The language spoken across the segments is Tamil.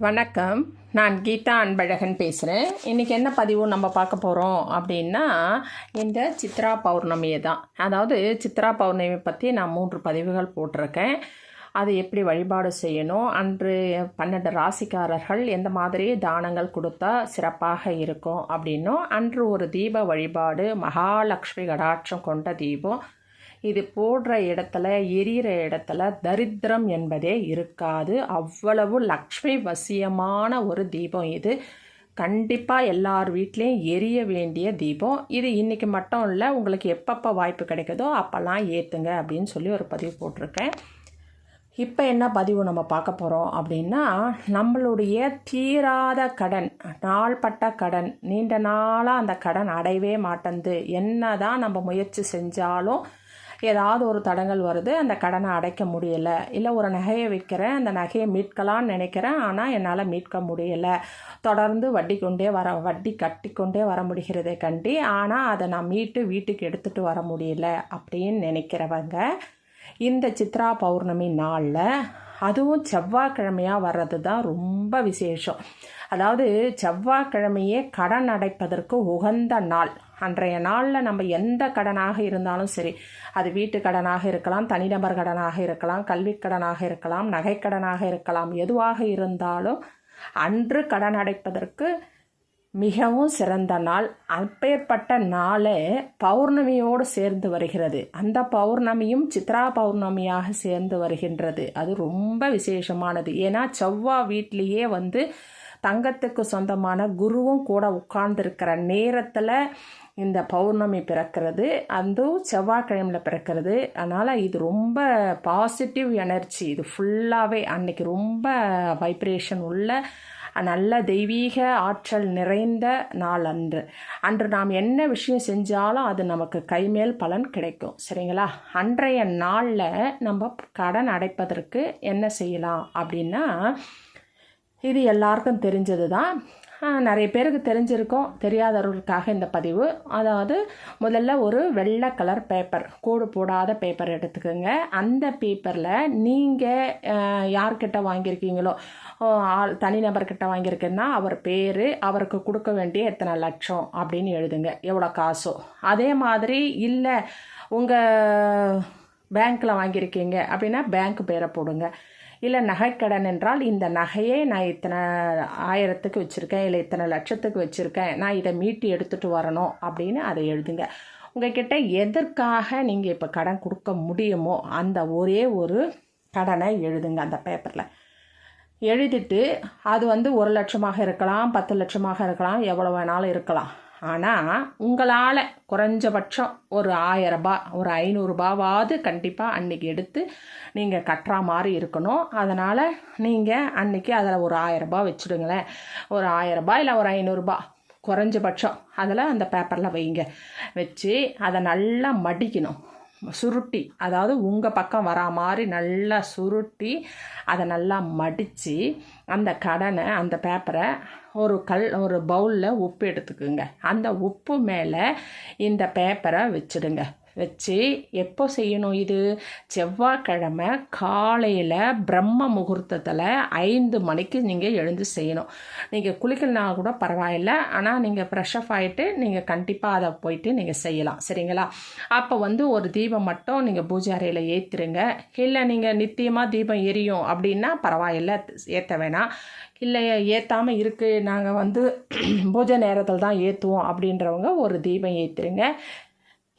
வணக்கம். நான் கீதா அன்பழகன் பேசுகிறேன். இன்றைக்கி என்ன பதிவு நம்ம பார்க்க போகிறோம் அப்படின்னா, இந்த சித்ரா பௌர்ணமியை தான். அதாவது சித்ரா பௌர்ணமி பற்றி நான் 3 பதிவுகள் போட்டிருக்கேன். அது எப்படி வழிபாடு செய்யணும், அன்று 12 ராசிக்காரர்கள் எந்த மாதிரி தானங்கள் கொடுத்தா சிறப்பாக இருக்கும் அப்படின்னும், அன்று ஒரு தீப வழிபாடு, மகாலட்சுமி கடாட்சம் கொண்ட தீபம். இது போடுற இடத்துல, எரியிற இடத்துல தரித்திரம் என்பதே இருக்காது. அவ்வளவு லக்ஷ்மி வசியமான ஒரு தீபம் இது. கண்டிப்பாக எல்லார் வீட்லேயும் எரிய வேண்டிய தீபம் இது. இன்றைக்கி மட்டும் இல்லை, உங்களுக்கு எப்பப்போ வாய்ப்பு கிடைக்குதோ அப்போல்லாம் ஏற்றுங்க அப்படின்னு சொல்லி ஒரு பதிவு போட்டிருக்கேன். இப்போ என்ன பதிவு நம்ம பார்க்க போகிறோம் அப்படின்னா, நம்மளுடைய தீராத கடன், நாள்பட்ட கடன், நீண்ட நாளாக அந்த கடன் அடையவே மாட்டேங்குது. என்ன தான் நம்ம முயற்சி செஞ்சாலும் ஏதாவது ஒரு தடங்கள் வருது, அந்த கடனை அடைக்க முடியலை. இல்லை ஒரு நகையை விற்கிறேன், அந்த நகையை மீட்கலான்னு நினைக்கிறேன், ஆனால் என்னால் மீட்க முடியலை. தொடர்ந்து வட்டி கட்டிக்கொண்டே வர முடிகிறதே கண்டி, ஆனால் அதை நான் மீட்டு வீட்டுக்கு எடுத்துகிட்டு வர முடியல அப்படின்னு நினைக்கிறவங்க இந்த சித்ரா பௌர்ணமி நாளில், அதுவும் செவ்வாய்க்கிழமையாக வர்றது தான் ரொம்ப விசேஷம். அதாவது செவ்வாய்க்கிழமையே கடன் அடைப்பதற்கு உகந்த நாள். அன்றைய நாளில் நம்ம எந்த கடனாக இருந்தாலும் சரி, அது வீட்டு கடனாக இருக்கலாம், தனிநபர் கடனாக இருக்கலாம், கல்வி கடனாக இருக்கலாம், நகைக்கடனாக இருக்கலாம், எதுவாக இருந்தாலும் அன்று கடன் அடைப்பதற்கு மிகவும் சிறந்த நாள். அப்பேற்பட்ட நாளே பௌர்ணமியோடு சேர்ந்து வருகிறது. அந்த பௌர்ணமியும் சித்ரா பௌர்ணமியாக சேர்ந்து வருகின்றது. அது ரொம்ப விசேஷமானது. ஏன்னா செவ்வாய் வீட்லேயே தங்கத்துக்கு சொந்தமான குருவும் கூட உட்கார்ந்துருக்கிற நேரத்தில் இந்த பௌர்ணமி பிறக்கிறது. அதுவும் செவ்வாய்க்கிழமையில் பிறக்கிறது. அதனால் இது ரொம்ப பாசிட்டிவ் எனர்ஜி. இது ஃபுல்லாகவே அன்றைக்கி ரொம்ப வைப்ரேஷன் உள்ள நல்ல தெய்வீக ஆற்றல் நிறைந்த நாள் அன்று நாம் என்ன விஷயம் செஞ்சாலும் அது நமக்கு கைமேல் பலன் கிடைக்கும். சரிங்களா? அன்றைய நாளில் நம்ம கடன் அடைப்பதற்கு என்ன செய்யலாம் அப்படின்னா, இது எல்லாருக்கும் தெரிஞ்சது தான். நிறைய பேருக்கு தெரிஞ்சிருக்கும், தெரியாதவர்களுக்காக இந்த பதிவு. அதாவது முதல்ல ஒரு வெள்ளை கலர் பேப்பர், கோடு போடாத பேப்பர் எடுத்துக்கோங்க. அந்த பேப்பரில் நீங்கள் யார்கிட்ட வாங்கியிருக்கீங்களோ, தனிநபர்கிட்ட வாங்கியிருக்கேன்னா அவர் பேர், அவருக்கு கொடுக்க வேண்டிய எத்தனை லட்சம் அப்படின்னு எழுதுங்க, எவ்வளோ காசோ. அதே மாதிரி இல்லை உங்கள் பேங்க்கில் வாங்கியிருக்கீங்க அப்படின்னா பேங்க் பேரை போடுங்க. இல்லை நகைக்கடன் என்றால், இந்த நகையை நான் இத்தனை 1000க்கு வச்சுருக்கேன், இல்லை இத்தனை லட்சத்துக்கு வச்சுருக்கேன், நான் இதை மீட்டு எடுத்துகிட்டு வரணும் அப்படின்னு அதை எழுதுங்க. உங்கள்கிட்ட எதற்காக நீங்கள் இப்போ கடன் கொடுக்க முடியுமோ அந்த ஒரே ஒரு கடனை எழுதுங்க அந்த பேப்பரில். எழுதிட்டு அது 1 லட்சமாக இருக்கலாம், 10 லட்சமாக இருக்கலாம், எவ்வளோ வேணாலும் இருக்கலாம். ஆனால் உங்களால் குறைஞ்சபட்சம் ஒரு 1000 ரூபாய், ஒரு 500 ரூபாவாவது கண்டிப்பாக அன்றைக்கி எடுத்து நீங்கள் கட்டுற மாதிரி இருக்கணும். அதனால் நீங்கள் அன்றைக்கி அதில் ஒரு 1000 ரூபாய் வச்சுடுங்களேன். ஒரு 1000 ரூபாய் இல்லை ஒரு 500 ரூபாய் குறைஞ்சபட்சம் அதில் அந்த பேப்பரில் வைங்க. வச்சு அதை நல்லா மடிக்கணும், சுருட்டி, அதாவது உங்கள் பக்கம் வரா மாதிரி நல்லா சுருட்டி அதை நல்லா மடித்து அந்த கடனை, அந்த பேப்பரை ஒரு பவுலில் உப்பு எடுத்துக்குங்க. அந்த உப்பு மேலே இந்த பேப்பரை வச்சுடுங்க. வச்சு எப்போ செய்யணும்? இது செவ்வாய்க்கிழமை காலையில் பிரம்ம முகூர்த்தத்தில் 5 மணிக்கு நீங்கள் எழுந்து செய்யணும். நீங்கள் குளிக்கலனா கூட பரவாயில்லை, ஆனால் நீங்கள் ஃப்ரெஷ்அப் ஆகிட்டு நீங்கள் கண்டிப்பாக அதை போயிட்டு நீங்கள் செய்யலாம். சரிங்களா? அப்போ ஒரு தீபம் மட்டும் நீங்கள் பூஜை அறையில் ஏற்றுருங்க. இல்லை நீங்கள் நித்தியமாக தீபம் எரியும் அப்படின்னா பரவாயில்லை, ஏற்ற வேணாம். இல்லை ஏற்றாமல் இருக்குது, நாங்கள் பூஜை நேரத்தில் தான் ஏற்றுவோம் அப்படின்றவங்க ஒரு தீபம் ஏற்றுருங்க.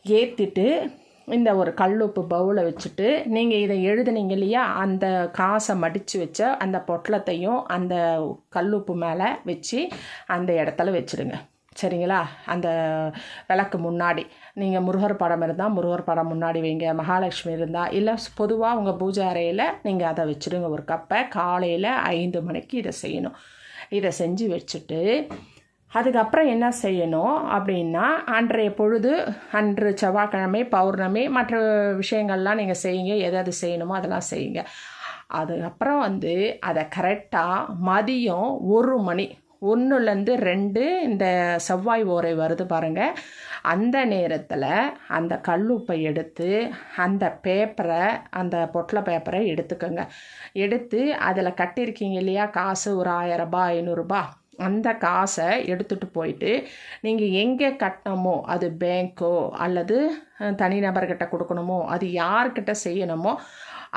ஏற்றிட்டு இந்த ஒரு கல்லுப்பு பவுலை வச்சுட்டு நீங்கள் இதை எழுதுனீங்க இல்லையா, அந்த காசை மடித்து வச்ச அந்த பொட்டலத்தையும் அந்த கல்லுப்பு மேலே வச்சு அந்த இடத்துல வச்சுடுங்க. சரிங்களா? அந்த விளக்கு முன்னாடி நீங்கள் முருகர் படம் இருந்தால் முருகர் படம் முன்னாடி வைங்க, மகாலட்சுமி இருந்தால், இல்லை பொதுவாக உங்கள் பூஜை அறையில் நீங்கள் அதை வச்சுடுங்க. ஒரு கப்பை காலையில் 5 மணிக்கு இதை செய்யணும். இதை செஞ்சு வச்சுட்டு அதுக்கப்புறம் என்ன செய்யணும் அப்படின்னா, அன்றைய பொழுது, அன்று செவ்வாய்க்கிழமை பௌர்ணமி, மற்ற விஷயங்கள்லாம் நீங்கள் செய்யுங்க, எது செய்யணுமோ அதெல்லாம் செய்யுங்க. அதுக்கப்புறம் அதை கரெக்டாக மதியம் 1 மணி 1லேருந்து 2 இந்த செவ்வாய் ஓரை வருது பாருங்கள். அந்த நேரத்தில் அந்த கல்லுப்பை எடுத்து அந்த பேப்பரை, அந்த பொட்டலை பேப்பரை எடுத்துக்கோங்க. எடுத்து அதில் கட்டியிருக்கீங்க இல்லையா காசு, ஒரு 1000 ரூபாய் 500 ரூபாய், அந்த காசை எடுத்துகிட்டு போயிட்டு நீங்கள் எங்கே கட்டணுமோ, அது பேங்க்கோ அல்லது தனிநபர்கிட்ட கொடுக்கணுமோ, அது யார்கிட்ட செய்யணுமோ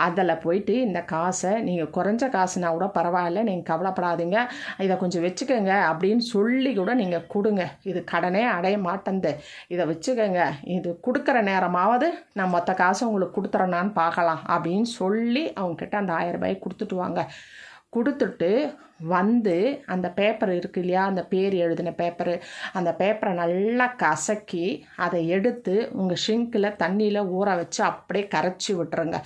அதில் போயிட்டு இந்த காசை, நீங்கள் குறைஞ்ச காசுனா கூட பரவாயில்ல, நீங்கள் கவலைப்படாதீங்க, இதை கொஞ்சம் வச்சுக்கோங்க அப்படின்னு சொல்லி கூட நீங்கள் கொடுங்க. இது கடனே அடைய மாட்டேங்குது, இதை வச்சுக்கோங்க, இது கொடுக்குற நேரமாவது நான் மொத்த காசு உங்களுக்கு கொடுத்துறேனான்னு பார்க்கலாம் அப்படின்னு சொல்லி அவங்கக்கிட்ட அந்த 1000 ரூபாய் கொடுத்துட்டு வாங்க. கொடுத்துட்டு வந்து அந்த பேப்பர் இருக்கு இல்லையா, அந்த பேர் எழுதின பேப்பரு, அந்த பேப்பரை நல்லா கசக்கி அதை எடுத்து உங்கள் ஷிங்கில் தண்ணியில் ஊற வச்சு அப்படியே கரைச்சி விட்டுருங்க.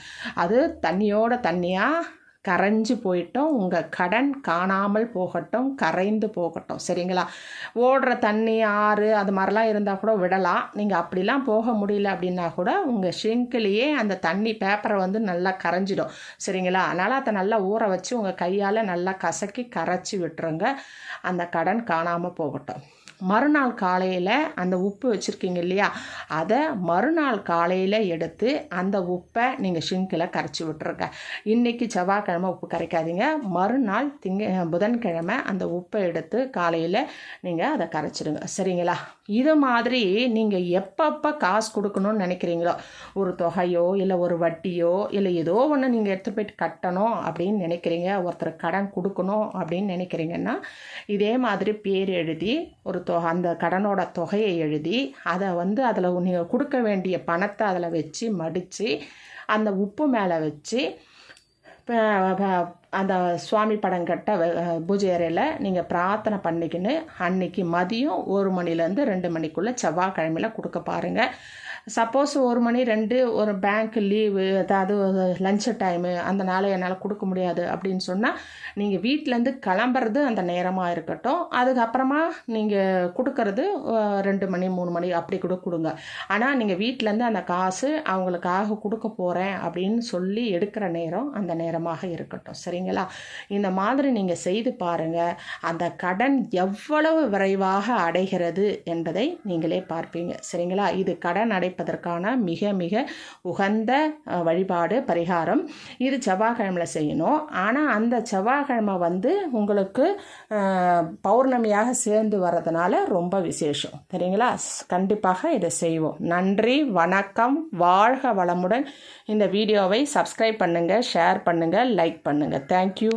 அது தண்ணியோட தண்ணியாக கரைஞ்சி போயிட்டோம். உங்கள் கடன் காணாமல் போகட்டும், கரைந்து போகட்டும். சரிங்களா? ஓடுற தண்ணி, ஆறு அது மாதிரிலாம் இருந்தால் கூட விடலாம். நீங்கள் அப்படிலாம் போக முடியல அப்படின்னா கூட உங்கள் ஷிங்க்லேயே அந்த தண்ணி பேப்பரை வந்து நல்லா கரைஞ்சிடும். சரிங்களா? அதனால் அதை நல்லா ஊற வச்சு உங்கள் கையால் நல்லா கசக்கி கரைச்சி விட்டுருங்க. அந்த கடன் காணாமல் போகட்டும். மறுநாள் காலையில் அந்த உப்பு வச்சுருக்கீங்க இல்லையா, அதை மறுநாள் காலையில் எடுத்து அந்த உப்பை நீங்கள் ஷிங்கில் கரைச்சி விட்டுருங்க. இன்றைக்கி செவ்வாய்க்கிழமை உப்பு கரைக்காதீங்க, மறுநாள் புதன்கிழமை அந்த உப்பை எடுத்து காலையில் நீங்கள் அதை கரைச்சிடுங்க. சரிங்களா? இது மாதிரி நீங்கள் எப்பப்போ காசு கொடுக்கணும்னு நினைக்கிறீங்களோ, ஒரு தொகையோ இல்லை ஒரு வட்டியோ இல்லை ஏதோ ஒன்று நீங்கள் எடுத்துகிட்டு போயிட்டு கட்டணும் அப்படின்னு நினைக்கிறீங்க, ஒருத்தர் கடன் கொடுக்கணும் அப்படின்னு நினைக்கிறீங்கன்னா, இதே மாதிரி பேர் எழுதி ஒரு அந்த கடனோட தொகையை எழுதி அதை வந்து அதில் நீங்கள் கொடுக்க வேண்டிய பணத்தை அதில் வச்சு மடித்து அந்த உப்பு மேலே வச்சு அந்த சுவாமி படம் கட்ட பூஜை அறையில் நீங்கள் பிரார்த்தனை பண்ணிக்கின்னு அன்றைக்கி மதியம் 1 மணிலேருந்து 2 மணிக்குள்ளே செவ்வாய்க்கிழமையில் கொடுக்க பாருங்கள். சப்போஸ் 1 மணி 2 ஒரு பேங்க் லீவு, அதாவது லஞ்சு டைமு, அந்த நாளை என்னால் கொடுக்க முடியாது அப்படின்னு சொன்னால் நீங்கள் வீட்டிலேருந்து கிளம்புறது அந்த நேரமாக இருக்கட்டும், அதுக்கப்புறமா நீங்கள் கொடுக்கறது 2 மணி 3 மணி அப்படி கூட கொடுங்க. ஆனால் நீங்கள் வீட்டிலேருந்து அந்த காசு அவங்களுக்காக கொடுக்க போகிறேன் அப்படின்னு சொல்லி எடுக்கிற நேரம் அந்த நேரமாக இருக்கட்டும். சரிங்களா? இந்த மாதிரி நீங்கள் செய்து பாருங்கள். அந்த கடன் எவ்வளவு விரைவாக அடைகிறது என்பதை நீங்களே பார்ப்பீங்க. சரிங்களா? இது கடன் அடைப்பதற்கான மிக மிக உகந்த வழிபாடு, பரிகாரம். இது செவ்வாய்க்கிழமையில் செய்யணும். ஆனால் அந்த செவ்வாய்க்கிழமை வந்து உங்களுக்கு பௌர்ணமியாக சேர்ந்து வர்றதுனால ரொம்ப விசேஷம். சரிங்களா? கண்டிப்பாக இதை செய்வோம். நன்றி, வணக்கம், வாழ்க வளமுடன். இந்த வீடியோவை சப்ஸ்கிரைப் பண்ணுங்கள், ஷேர் பண்ணுங்கள், லைக் பண்ணுங்கள். தேங்க்யூ.